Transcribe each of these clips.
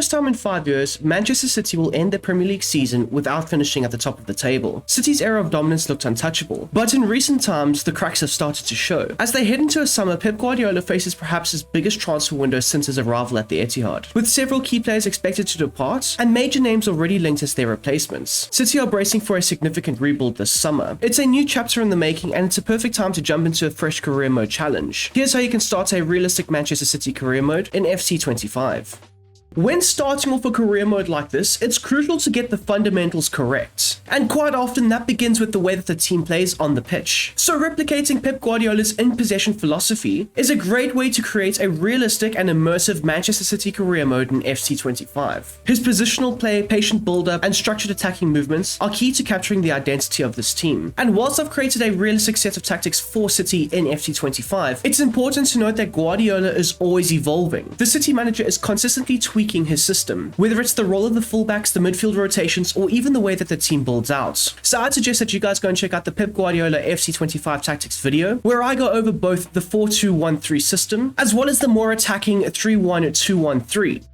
first time in 5 years, Manchester City will end their Premier League season without finishing at the top of the table. City's era of dominance looked untouchable, but in recent times, the cracks have started to show. As they head into a summer, Pep Guardiola faces perhaps his biggest transfer window since his arrival at the Etihad, with several key players expected to depart and major names already linked as their replacements. City are bracing for a significant rebuild this summer. It's a new chapter in the making, and it's a perfect time to jump into a fresh career mode challenge. Here's how you can start a realistic Manchester City career mode in FC 25. When starting off a career mode like this, it's crucial to get the fundamentals correct. And quite often that begins with the way that the team plays on the pitch. So replicating Pep Guardiola's in-possession philosophy is a great way to create a realistic and immersive Manchester City career mode in FC 25. His positional play, patient build-up, and structured attacking movements are key to capturing the identity of this team. And whilst I've created a realistic set of tactics for City in FC 25, it's important to note that Guardiola is always evolving. The City manager is consistently tweaking his system, whether it's the role of the fullbacks, the midfield rotations, or even the way that the team builds out. So I'd suggest that you guys go and check out the Pep Guardiola FC 25 tactics video, where I go over both the 4-2-1-3 system, as well as the more attacking 3-1-2-1-3.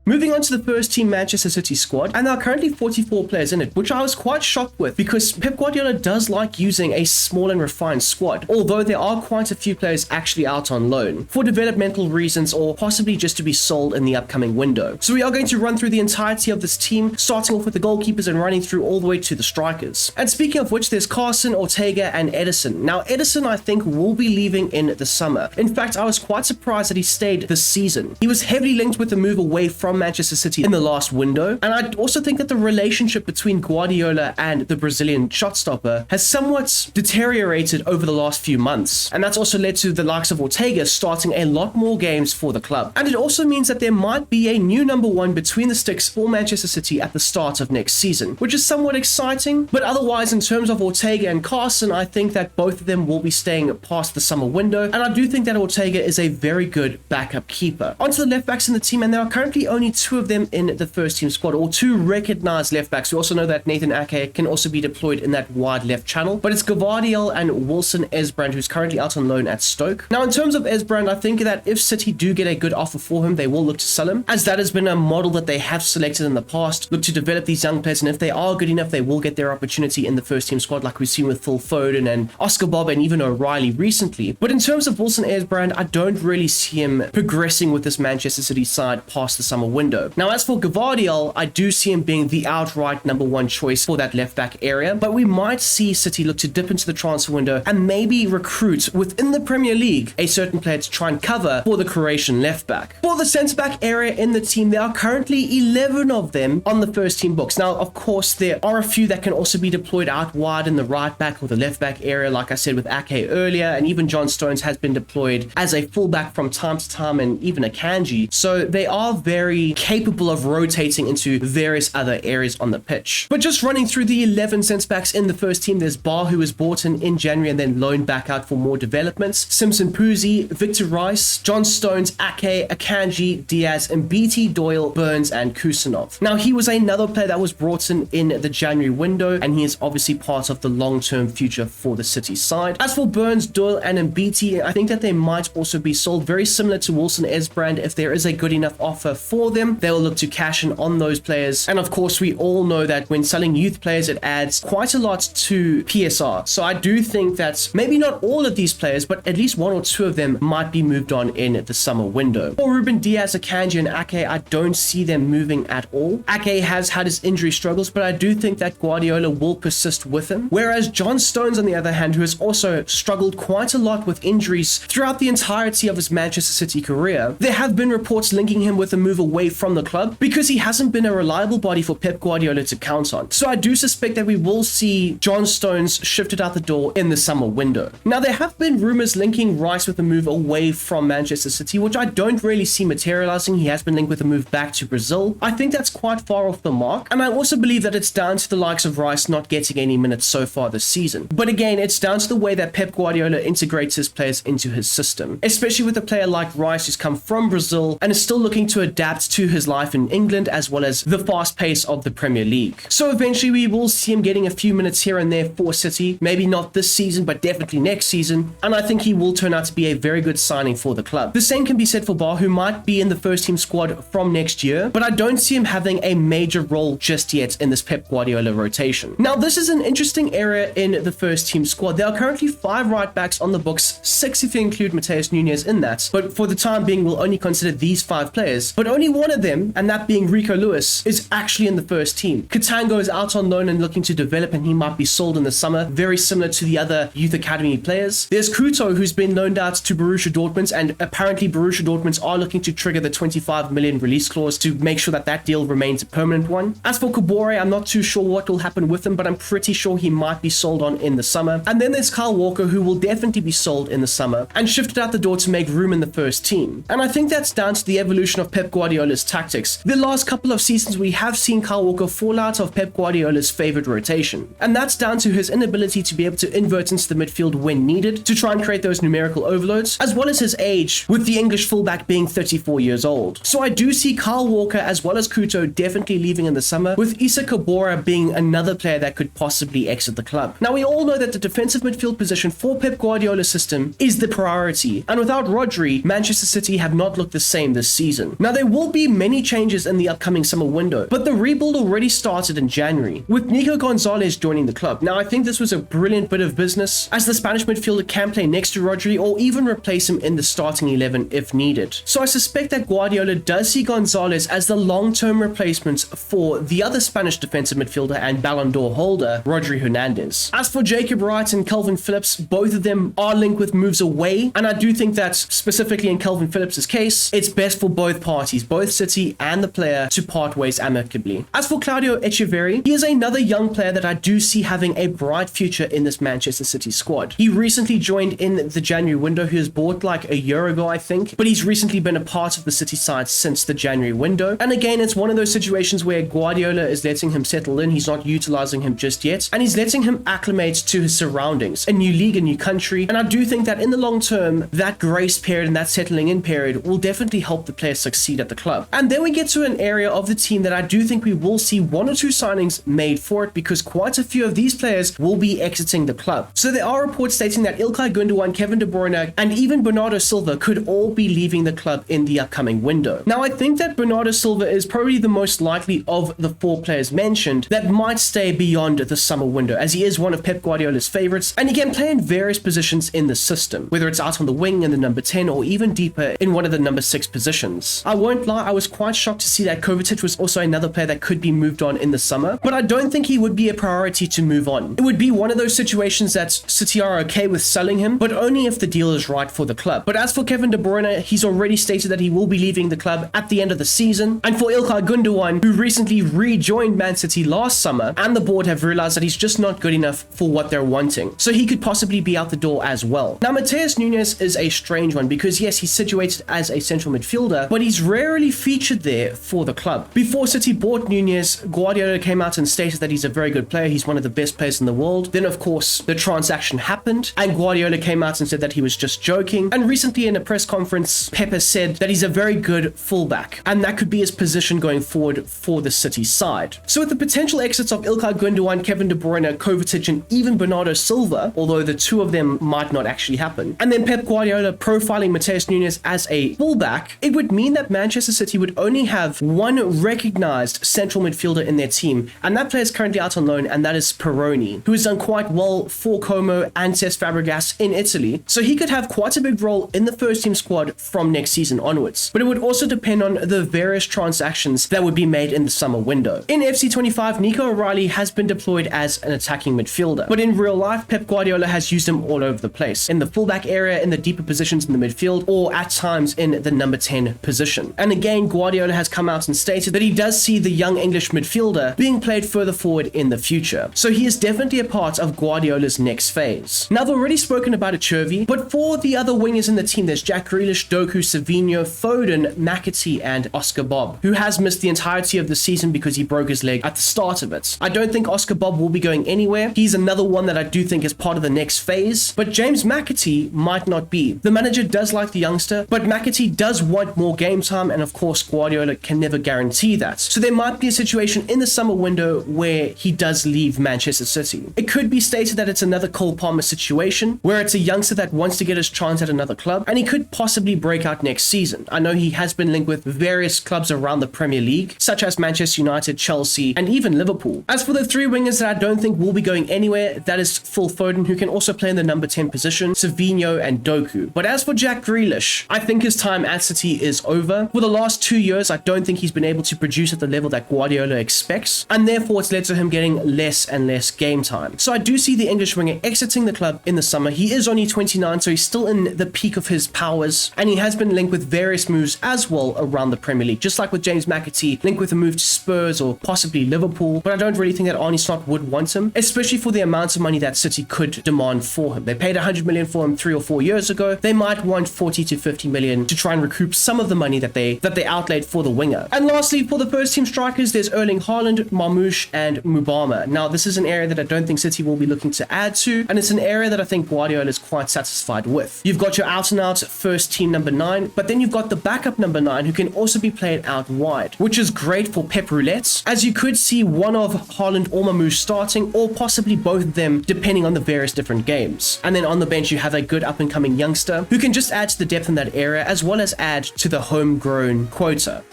Moving on to the first team Manchester City squad, and there are currently 44 players in it, which I was quite shocked with because Pep Guardiola does like using a small and refined squad, although there are quite a few players actually out on loan for developmental reasons or possibly just to be sold in the upcoming window. So we are going to run through the entirety of this team, starting off with the goalkeepers and running through all the way to the strikers. And speaking of which, there's Carson, Ortega, and Edison. Now Edison, I think, will be leaving in the summer. In fact, I was quite surprised that he stayed this season. He was heavily linked with the move away from Manchester City in the last window, and I also think that the relationship between Guardiola and the Brazilian shot stopper has somewhat deteriorated over the last few months, and that's also led to the likes of Ortega starting a lot more games for the club. And it also means that there might be a new number one between the sticks for Manchester City at the start of next season, which is somewhat exciting. But otherwise, in terms of Ortega and Carson, I think that both of them will be staying past the summer window, and I do think that Ortega is a very good backup keeper. Onto the left backs in the team, and there are currently only two of them in the first team squad, or two recognized left backs. We also know that Nathan Ake can also be deployed in that wide left channel, but it's Gvardiol and Wilson Esbrand who's currently out on loan at Stoke. Now in terms of Esbrand, I think that if City do get a good offer for him, they will look to sell him, as that has been a model that they have selected in the past. Look to develop these young players, and if they are good enough, they will get their opportunity in the first team squad, like we've seen with Phil Foden and Oscar Bob and even O'Reilly recently. But in terms of Wilson Esbrand, I don't really see him progressing with this Manchester City side past the summer window. Now as for Gvardiol, I do see him being the outright number one choice for that left back area, but we might see City look to dip into the transfer window and maybe recruit within the Premier League a certain player to try and cover for the Croatian left back. For the centre back area in the team, there are currently 11 of them on the first team books. Now of course there are a few that can also be deployed out wide in the right back or the left back area, like I said with Ake earlier, and even John Stones has been deployed as a fullback from time to time, and even a Kanji. So they are very capable of rotating into various other areas on the pitch. But just running through the 11 centre backs in the first team, there's Bar, who was bought in January and then loaned back out for more developments, Simpson Puzzi, Victor Rice, John Stones, Ake, Akanji, Diaz, and BT, Doyle, Burns, and Kusanov. Now he was another player that was brought in the January window, and he is obviously part of the long-term future for the City side. As for Burns, Doyle, and Mbiti, I think that they might also be sold, very similar to Wilson Esbrand. If there is a good enough offer for them, they will look to cash in on those players. And of course, we all know that when selling youth players, it adds quite a lot to PSR. So I do think that maybe not all of these players, but at least one or two of them might be moved on in the summer window. For Ruben Diaz, Akanji, and Ake, I don't see them moving at all. Ake has had his injury struggles, but I do think that Guardiola will persist with him. Whereas John Stones, on the other hand, who has also struggled quite a lot with injuries throughout the entirety of his Manchester City career, there have been reports linking him with a move away from the club because he hasn't been a reliable body for Pep Guardiola to count on. So I do suspect that we will see John Stones shifted out the door in the summer window. Now there have been rumors linking Rice with a move away from Manchester City, which I don't really see materializing. He has been linked with a move back to Brazil. I think that's quite far off the mark, and I also believe that it's down to the likes of Rice not getting any minutes so far this season. But again, it's down to the way that Pep Guardiola integrates his players into his system, especially with a player like Rice who's come from Brazil and is still looking to adapt adapts to his life in England as well as the fast pace of the Premier League. So eventually we will see him getting a few minutes here and there for City, maybe not this season, but definitely next season, and I think he will turn out to be a very good signing for the club. The same can be said for Bar, who might be in the first team squad from next year, but I don't see him having a major role just yet in this Pep Guardiola rotation. Now, this is an interesting area in the first team squad. There are currently 5 right backs on the books, 6 if you include Mateus Nunes in that, but for the time being, we'll only consider these 5 players, but only one of them, and that being Rico Lewis, is actually in the first team. Katango is out on loan and looking to develop, and he might be sold in the summer, very similar to the other youth academy players. There's Kuto, who's been loaned out to Borussia Dortmund, and apparently Borussia Dortmund are looking to trigger the 25 million release clause to make sure that that deal remains a permanent one. As for Kabore, I'm not too sure what will happen with him, but I'm pretty sure he might be sold on in the summer. And then there's Kyle Walker, who will definitely be sold in the summer and shifted out the door to make room in the first team. And I think that's down to the evolution of Pep Guardiola's tactics. The last couple of seasons, we have seen Kyle Walker fall out of Pep Guardiola's favorite rotation. And that's down to his inability to be able to invert into the midfield when needed to try and create those numerical overloads, as well as his age, with the English fullback being 34 years old. So I do see Kyle Walker as well as Kuto definitely leaving in the summer, with Issa Kabora being another player that could possibly exit the club. Now, we all know that the defensive midfield position for Pep Guardiola's system is the priority, and without Rodri, Manchester City have not looked the same this season. Now, there will be many changes in the upcoming summer window, but the rebuild already started in January, with Nico Gonzalez joining the club. Now, I think this was a brilliant bit of business, as the Spanish midfielder can play next to Rodri or even replace him in the starting 11 if needed. So I suspect that Guardiola does see Gonzalez as the long-term replacement for the other Spanish defensive midfielder and Ballon d'Or holder, Rodri Hernandez. As for Jacob Wright and Calvin Phillips, both of them are linked with moves away, and I do think that specifically in Calvin Phillips' case, it's best for both parties, both City and the player, to part ways amicably. As for Claudio Echeverri, he is another young player that I do see having a bright future in this Manchester City squad. He recently joined in the January window. He was bought like a year ago, I think, but he's recently been a part of the City side since the January window. And again, it's one of those situations where Guardiola is letting him settle in. He's not utilizing him just yet, and he's letting him acclimate to his surroundings, a new league, a new country. And I do think that in the long term, that grace period and that settling in period will definitely help the player succeed at the club. And then we get to an area of the team that I do think we will see 1 or 2 signings made for it, because quite a few of these players will be exiting the club. So there are reports stating that Ilkay Gundogan, Kevin De Bruyne, and even Bernardo Silva could all be leaving the club in the upcoming window. Now, I think that Bernardo Silva is probably the most likely of the 4 players mentioned that might stay beyond the summer window, as he is one of Pep Guardiola's favorites, and he can play in various positions in the system, whether it's out on the wing in the number 10 or even deeper in one of the number 6 positions. I won't lie, I was quite shocked to see that Kovacic was also another player that could be moved on in the summer, but I don't think he would be a priority to move on. It would be one of those situations that City are okay with selling him, but only if the deal is right for the club. But as for Kevin De Bruyne, he's already stated that he will be leaving the club at the end of the season. And for Ilkay Gundogan, who recently rejoined Man City last summer, and the board have realized that he's just not good enough for what they're wanting, so he could possibly be out the door as well. Now, Mateus Nunes is a strange one, because yes, he's situated as a central midfielder, but he's rarely featured there for the club. Before City bought Nunes, Guardiola came out and stated that he's a very good player, he's one of the best players in the world. Then of course the transaction happened, and Guardiola came out and said that he was just joking. And recently in a press conference, Pep has said that he's a very good fullback, and that could be his position going forward for the City side. So with the potential exits of Ilkay Gundogan, Kevin De Bruyne, Kovacic, and even Bernardo Silva, although the 2 of them might not actually happen, and then Pep Guardiola profiling Mateus Nunes as a fullback, it would mean that Manchester City would only have 1 recognized central midfielder in their team, and that player is currently out on loan, and that is Peroni, who has done quite well for Como and Cesc Fabregas in Italy, so he could have quite a big role in the first team squad from next season onwards. But it would also depend on the various transactions that would be made in the summer window. In FC25, Nico O'Reilly has been deployed as an attacking midfielder, but in real life, Pep Guardiola has used him all over the place, in the fullback area, in the deeper positions in the midfield, or at times in the number 10 position. And again, Guardiola has come out and stated that he does see the young English midfielder being played further forward in the future. So he is definitely a part of Guardiola's next phase. Now, I've already spoken about Chervi, but for the other wingers in the team, there's Jack Grealish, Doku, Savinho, Foden, McAtee, and Oscar Bob, who has missed the entirety of the season because he broke his leg at the start of it. I don't think Oscar Bob will be going anywhere. He's another one that I do think is part of the next phase, but James McAtee might not be. The manager does like the youngster, but McAtee does want more game time, and of course, Guardiola can never guarantee that. So there might be a situation in the summer window where he does leave Manchester City. It could be stated that it's another Cole Palmer situation, where it's a youngster that wants to get his chance at another club, and he could possibly break out next season. I know he has been linked with various clubs around the Premier League, such as Manchester United, Chelsea, and even Liverpool. As for the three wingers that I don't think will be going anywhere, that is Phil Foden, who can also play in the number 10 position, Savinho, and Doku. But as for Jack Grealish, I think his time at City is over. For the last 2 years, I don't think he's been able to produce at the level that Guardiola expects, and therefore it's led to him getting less and less game time. So I do see the English winger exiting the club in the summer. He is only 29, so he's still in the peak of his powers, and he has been linked with various moves as well around the Premier League, just like with James McAtee, linked with a move to Spurs or possibly Liverpool. But I don't really think that Arne Slot would want him, especially for the amount of money that City could demand for him. They paid 100 million for him 3 or 4 years ago. They might want 40 to 50 million to try and recoup some of the money that they outlaid for the winger. And lastly, for the first team strikers, there's Erling Haaland, Marmoush, and Mubama. Now, this is an area that I don't think City will be looking to add to, and it's an area that I think Guardiola is quite satisfied with. You've got your out-and-out first team number 9, but then you've got the backup number 9 who can also be played out wide, which is great for Pep Roulettes, as you could see one of Haaland or Marmoush starting, or possibly both of them depending on the various different games. And then on the bench you have a good up-and-coming youngster who can just add to the depth in that area as well as add to the homegrown quota.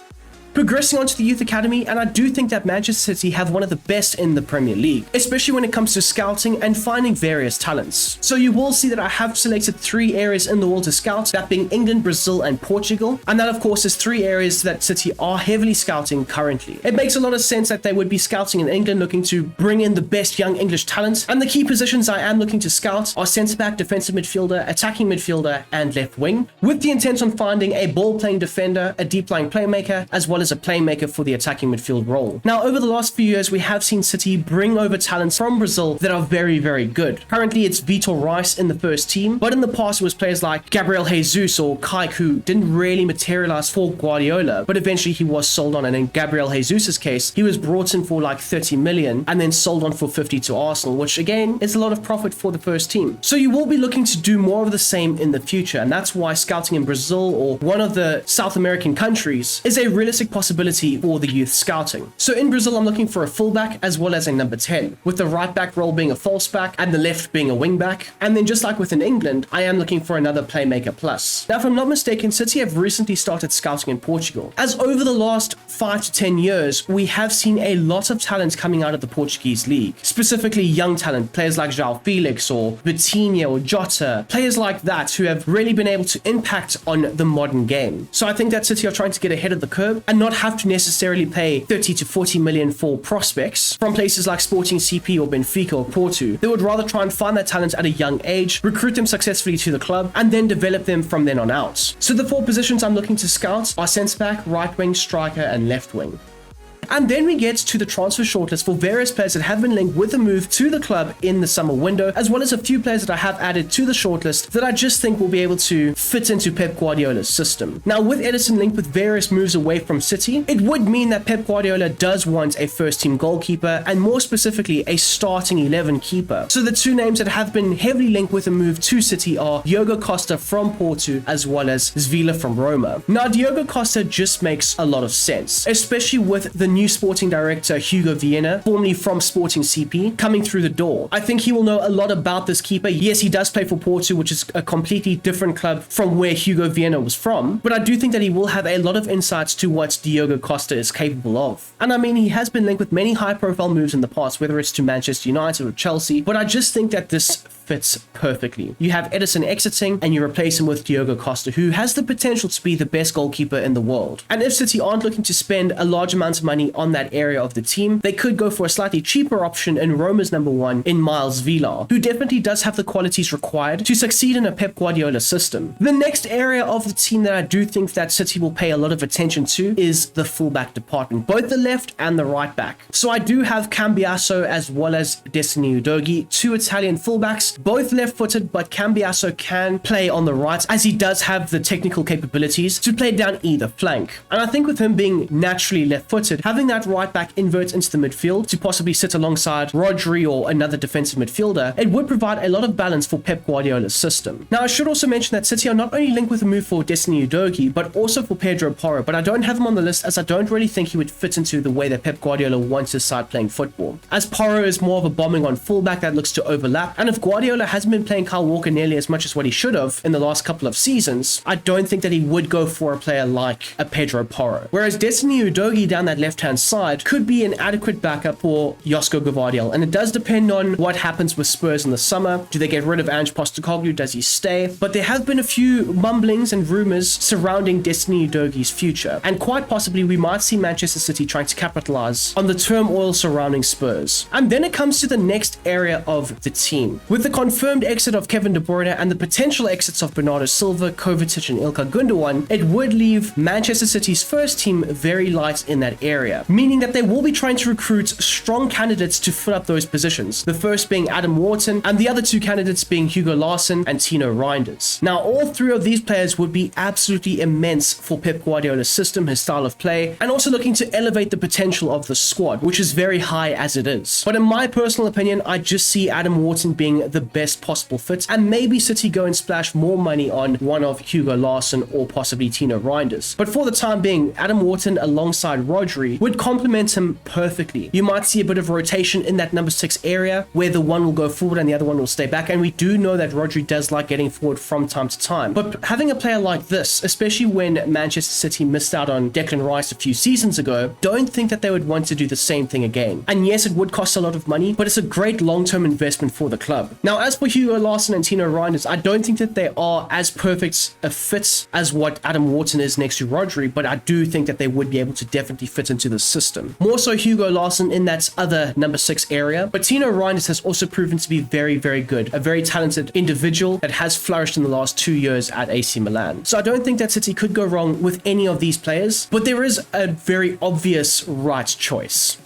Progressing on to the youth academy, and I do think that Manchester City have one of the best in the Premier League, especially when it comes to scouting and finding various talents. So you will see that I have selected 3 areas in the world to scout, that being England, Brazil, and Portugal, and that of course is 3 areas that City are heavily scouting currently. It makes a lot of sense that they would be scouting in England, looking to bring in the best young English talent, and the key positions I am looking to scout are centre-back, defensive midfielder, attacking midfielder, and left wing, with the intent on finding a ball-playing defender, a deep-lying playmaker, as well as a playmaker for the attacking midfield role. Now, over the last few years, we have seen City bring over talents from Brazil that are very, very good. Currently, it's Vitor Rice in the first team, but in the past, it was players like Gabriel Jesus or Kuyk who didn't really materialize for Guardiola, but eventually he was sold on. And in Gabriel Jesus' case, he was brought in for like 30 million and then sold on for 50 to Arsenal, which again is a lot of profit for the first team. So you will be looking to do more of the same in the future, and that's why scouting in Brazil or one of the South American countries is a realistic possibility for the youth scouting. So in Brazil, I'm looking for a fullback as well as a number 10, with the right back role being a false back and the left being a wing back. And then just like within England, I am looking for another playmaker plus. Now, if I'm not mistaken, City have recently started scouting in Portugal, as over the last 5 to 10 years, we have seen a lot of talent coming out of the Portuguese league, specifically young talent, players like João Felix or Vitinha or Jota, players like that who have really been able to impact on the modern game. So I think that City are trying to get ahead of the curve and not have to necessarily pay 30 to 40 million for prospects from places like Sporting CP or Benfica or Porto. They would rather try and find that talent at a young age, recruit them successfully to the club, and then develop them from then on out. So the 4 positions I'm looking to scout are centre-back, right wing, striker, and left wing. And then we get to the transfer shortlist for various players that have been linked with a move to the club in the summer window, as well as a few players that I have added to the shortlist that I just think will be able to fit into Pep Guardiola's system. Now, with Ederson linked with various moves away from City, it would mean that Pep Guardiola does want a first-team goalkeeper, and more specifically, a starting 11 keeper. So the 2 names that have been heavily linked with a move to City are Diogo Costa from Porto, as well as Zvila from Roma. Now, Diogo Costa just makes a lot of sense, especially with the new sporting director Hugo Viana, formerly from Sporting CP, coming through the door. I think he will know a lot about this keeper. Yes, he does play for Porto, which is a completely different club from where Hugo Viana was from, but I do think that he will have a lot of insights to what Diogo Costa is capable of. And I mean, he has been linked with many high-profile moves in the past, whether it's to Manchester United or Chelsea, but I just think that this fits perfectly. You have Ederson exiting and you replace him with Diogo Costa, who has the potential to be the best goalkeeper in the world. And if City aren't looking to spend a large amount of money on that area of the team, they could go for a slightly cheaper option in Roma's number 1 in Miles Villar, who definitely does have the qualities required to succeed in a Pep Guardiola system. The next area of the team that I do think that City will pay a lot of attention to is the fullback department, both the left and the right back. So I do have Cambiasso as well as Destiny Udogie, 2 Italian fullbacks Diaz, both left-footed, but Cambiasso can play on the right, as he does have the technical capabilities to play down either flank. And I think with him being naturally left-footed, having that right back invert into the midfield to possibly sit alongside Rodri or another defensive midfielder, it would provide a lot of balance for Pep Guardiola's system. Now, I should also mention that City are not only linked with a move for Destiny Udogie, but also for Pedro Porro, but I don't have him on the list as I don't really think he would fit into the way that Pep Guardiola wants his side playing football, as Porro is more of a bombing on fullback that looks to overlap, and if Guardiola hasn't been playing Kyle Walker nearly as much as what he should have in the last couple of seasons, I don't think that he would go for a player like a Pedro Porro. Whereas Destiny Udogie down that left-hand side could be an adequate backup for Josko Gvardiol, and it does depend on what happens with Spurs in the summer. Do they get rid of Ange Postecoglou? Does he stay? But there have been a few mumblings and rumors surrounding Destiny Udogie's future, and quite possibly we might see Manchester City trying to capitalize on the turmoil surrounding Spurs. And then it comes to the next area of the team. With the confirmed exit of Kevin De Bruyne and the potential exits of Bernardo Silva, Kovacic and Ilkay Gundogan, it would leave Manchester City's first team very light in that area, meaning that they will be trying to recruit strong candidates to fill up those positions, the first being Adam Wharton and the other two candidates being Hugo Larsson and Tino Reinders. Now, all three of these players would be absolutely immense for Pep Guardiola's system, his style of play, and also looking to elevate the potential of the squad, which is very high as it is. But in my personal opinion, I just see Adam Wharton being the best possible fit, and maybe City go and splash more money on one of Hugo Larsson or possibly Tino Reinders. But for the time being, Adam Wharton alongside Rodri would complement him perfectly. You might see a bit of rotation in that number 6 area where the one will go forward and the other one will stay back, and we do know that Rodri does like getting forward from time to time. But having a player like this, especially when Manchester City missed out on Declan Rice a few seasons ago, don't think that they would want to do the same thing again. And yes, it would cost a lot of money, but it's a great long-term investment for the club. Now, as for Hugo Larsson and Tino Reinders, I don't think that they are as perfect a fit as what Adam Wharton is next to Rodri, but I do think that they would be able to definitely fit into the system. More so Hugo Larsson in that other number 6 area, but Tino Reinders has also proven to be very, very good, a very talented individual that has flourished in the last 2 years at AC Milan. So I don't think that City could go wrong with any of these players, but there is a very obvious right choice.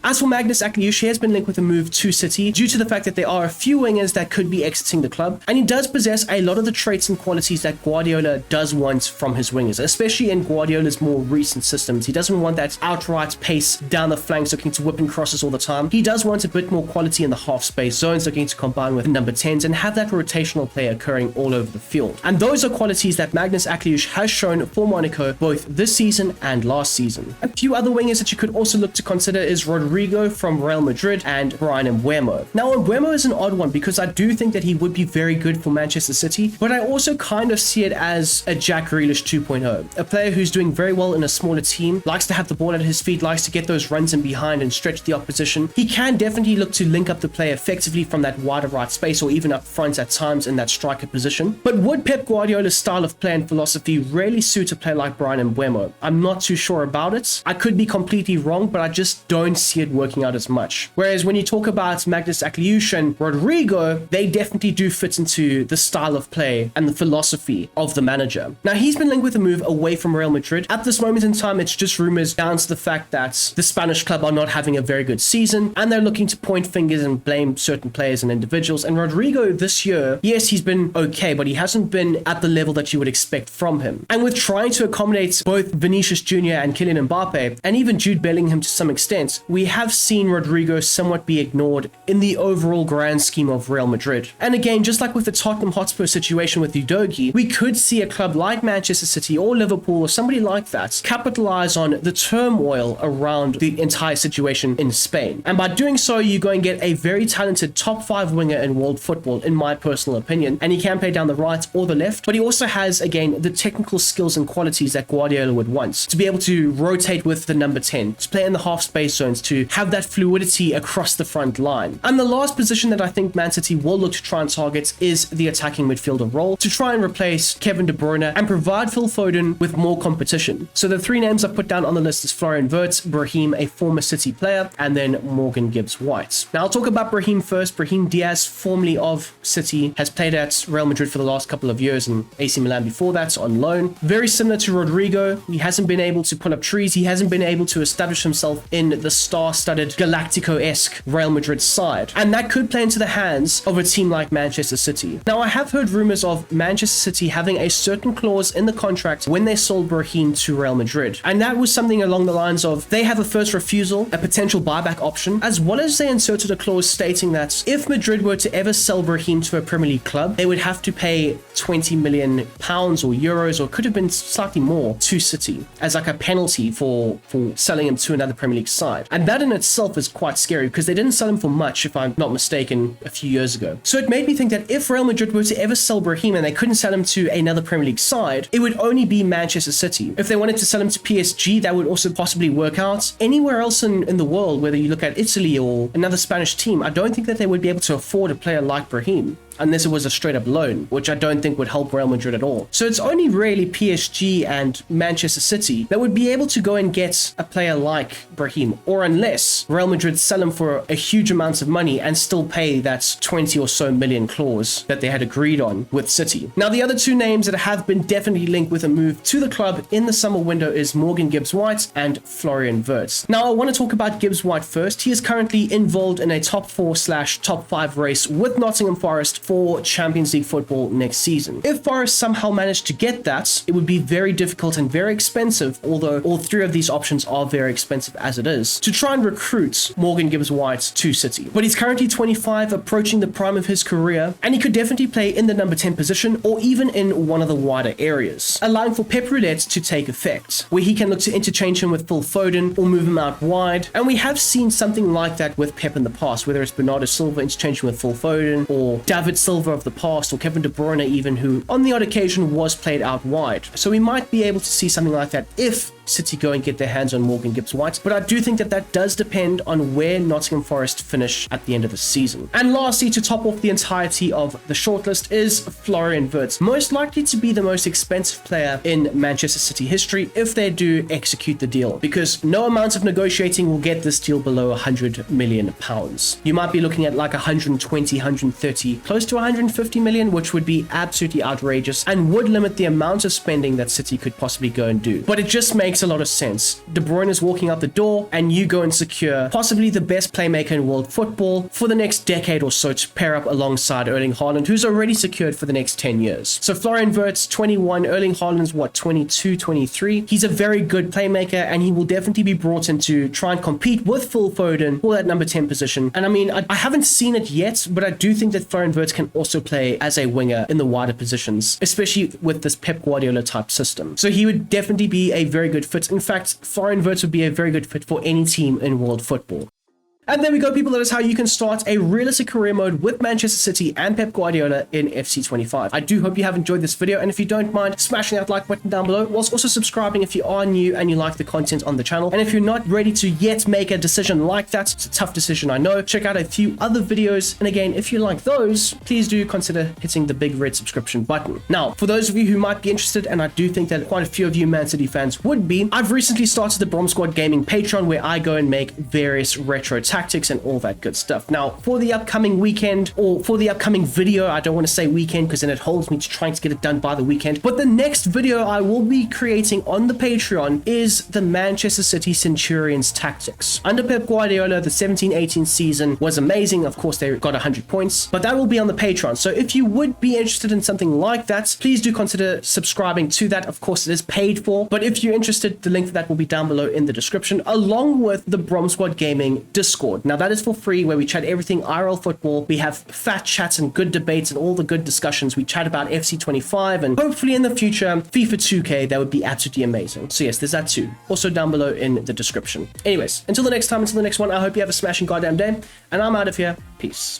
As for Magnus Akliouche, he has been linked with a move to City due to the fact that there are a few wingers that could be exiting the club, and he does possess a lot of the traits and qualities that Guardiola does want from his wingers, especially in Guardiola's more recent systems. He doesn't want that outright pace down the flanks looking to whip in crosses all the time. He does want a bit more quality in the half space zones, looking to combine with number 10s and have that rotational play occurring all over the field. And those are qualities that Magnus Akliouche has shown for Monaco both this season and last season. A few other wingers that you could also look to consider is Rodrigo from Real Madrid and Brian Mbeumo. Now, Mbeumo is an odd one because I do think that he would be very good for Manchester City, but I also kind of see it as a Jack Grealish 2.0, a player who's doing very well in a smaller team, likes to have the ball at his feet, likes to get those runs in behind and stretch the opposition. He can definitely look to link up the play effectively from that wider right space or even up front at times in that striker position. But would Pep Guardiola's style of play and philosophy really suit a player like Brian Mbeumo? I'm not too sure about it. I could be completely wrong, but I just don't see it working out as much. Whereas when you talk about Magnus Akliouche and Rodrigo, they definitely do fit into the style of play and the philosophy of the manager. Now, he's been linked with a move away from Real Madrid. At this moment in time, it's just rumors down to the fact that the Spanish club are not having a very good season and they're looking to point fingers and blame certain players and individuals. And Rodrigo this year, yes, he's been okay, but he hasn't been at the level that you would expect from him. And with trying to accommodate both Vinicius Jr. and Kylian Mbappe, and even Jude Bellingham to some extent, we have seen Rodrigo somewhat be ignored in the overall grand scheme of Real Madrid. And again, just like with the Tottenham Hotspur situation with Udogie, we could see a club like Manchester City or Liverpool or somebody like that capitalize on the turmoil around the entire situation in Spain. And by doing so, you go and get a very talented top 5 winger in world football, in my personal opinion. And he can play down the right or the left, but he also has, again, the technical skills and qualities that Guardiola would want to be able to rotate with the number 10, to play in the half space zones, to have that fluidity across the front line. And the last position that I think Man City will look to try and target is the attacking midfielder role, to try and replace Kevin De Bruyne and provide Phil Foden with more competition. So the 3 names I put down on the list is Florian Wirtz, Brahim, a former City player, and then Morgan Gibbs-White. Now I'll talk about Brahim first. Brahim Diaz, formerly of City, has played at Real Madrid for the last couple of years and AC Milan before that on loan. Very similar to Rodrigo, he hasn't been able to pull up trees, he hasn't been able to establish himself in the start star-studded Galactico-esque Real Madrid side, and that could play into the hands of a team like Manchester City. Now, I have heard rumors of Manchester City having a certain clause in the contract when they sold Brahim to Real Madrid, and that was something along the lines of they have a first refusal, a potential buyback option, as well as they inserted a clause stating that if Madrid were to ever sell Brahim to a Premier League club, they would have to pay 20 million pounds or euros, or could have been slightly more, to City as like a penalty for selling him to another Premier League side. And that in itself is quite scary because they didn't sell him for much, if I'm not mistaken, a few years ago. So it made me think that if Real Madrid were to ever sell Brahim and they couldn't sell him to another Premier League side, it would only be Manchester City. If they wanted to sell him to PSG, that would also possibly work out. Anywhere else in the world, whether you look at Italy or another Spanish team, I don't think that they would be able to afford a player like Brahim, unless it was a straight up loan, which I don't think would help Real Madrid at all. So it's only really PSG and Manchester City that would be able to go and get a player like Brahim, or unless Real Madrid sell him for a huge amount of money and still pay that 20 or so million clause that they had agreed on with City. Now, the other two names that have been definitely linked with a move to the club in the summer window is Morgan Gibbs-White and Florian Wirtz. Now, I want to talk about Gibbs-White first. He is currently involved in a top 4/top 5 race with Nottingham Forest for Champions League football next season. If Forest somehow managed to get that, it would be very difficult and very expensive, although all three of these options are very expensive as it is, to try and recruit Morgan Gibbs-White to City. But he's currently 25, approaching the prime of his career, and he could definitely play in the number 10 position or even in one of the wider areas, allowing for Pep Roulette to take effect, where he can look to interchange him with Phil Foden or move him out wide. And we have seen something like that with Pep in the past, whether it's Bernardo Silva interchanging with Phil Foden, or David Silva of the past, or Kevin De Bruyne even, who on the odd occasion was played out wide. So we might be able to see something like that if City go and get their hands on Morgan Gibbs-White, but I do think that that does depend on where Nottingham Forest finish at the end of the season. And lastly, to top off the entirety of the shortlist is Florian Wirtz, most likely to be the most expensive player in Manchester City history if they do execute the deal, because no amount of negotiating will get this deal below 100 million pounds. You might be looking at like 120, 130, close to 150 million, which would be absolutely outrageous and would limit the amount of spending that City could possibly go and do. But it just makes a lot of sense. De Bruyne is walking out the door, and you go and secure possibly the best playmaker in world football for the next decade or so to pair up alongside Erling Haaland, who's already secured for the next 10 years. So Florian Wirtz, 21, Erling Haaland's 22, 23. He's a very good playmaker, and he will definitely be brought in to try and compete with Phil Foden for that number 10 position. And I mean, I haven't seen it yet, but I do think that Florian Wirtz can also play as a winger in the wider positions, especially with this Pep Guardiola type system. So he would definitely be a very good fit. In fact, Florian Wirtz would be a very good fit for any team in world football. And there we go, people. That is how you can start a realistic career mode with Manchester City and Pep Guardiola in FC25. I do hope you have enjoyed this video, and if you don't mind smashing that like button down below, whilst also subscribing if you are new and you like the content on the channel. And if you're not ready to yet make a decision like that, it's a tough decision, I know, check out a few other videos. And again, if you like those, please do consider hitting the big red subscription button. Now, for those of you who might be interested, and I do think that quite a few of you Man City fans would be, I've recently started the Brom Squad Gaming Patreon, where I go and make various retro tactics and all that good stuff. Now, for the upcoming weekend, or for the upcoming video, I don't want to say weekend because then it holds me to trying to get it done by the weekend, but the next video I will be creating on the Patreon is the Manchester City Centurions tactics. Under Pep Guardiola, the 17-18 season was amazing. Of course, they got 100 points, but that will be on the Patreon. So if you would be interested in something like that, please do consider subscribing to that. Of course, it is paid for, but if you're interested, the link for that will be down below in the description, along with the Brom Squad Gaming Discord. Now, that is for free, where we chat everything IRL football. We have fat chats and good debates and all the good discussions. We chat about FC25 and hopefully in the future FIFA 2K. That would be absolutely amazing. So yes, there's that too, also down below in the description. Anyways, until the next time, until the next one, I hope you have a smashing goddamn day, and I'm out of here. Peace.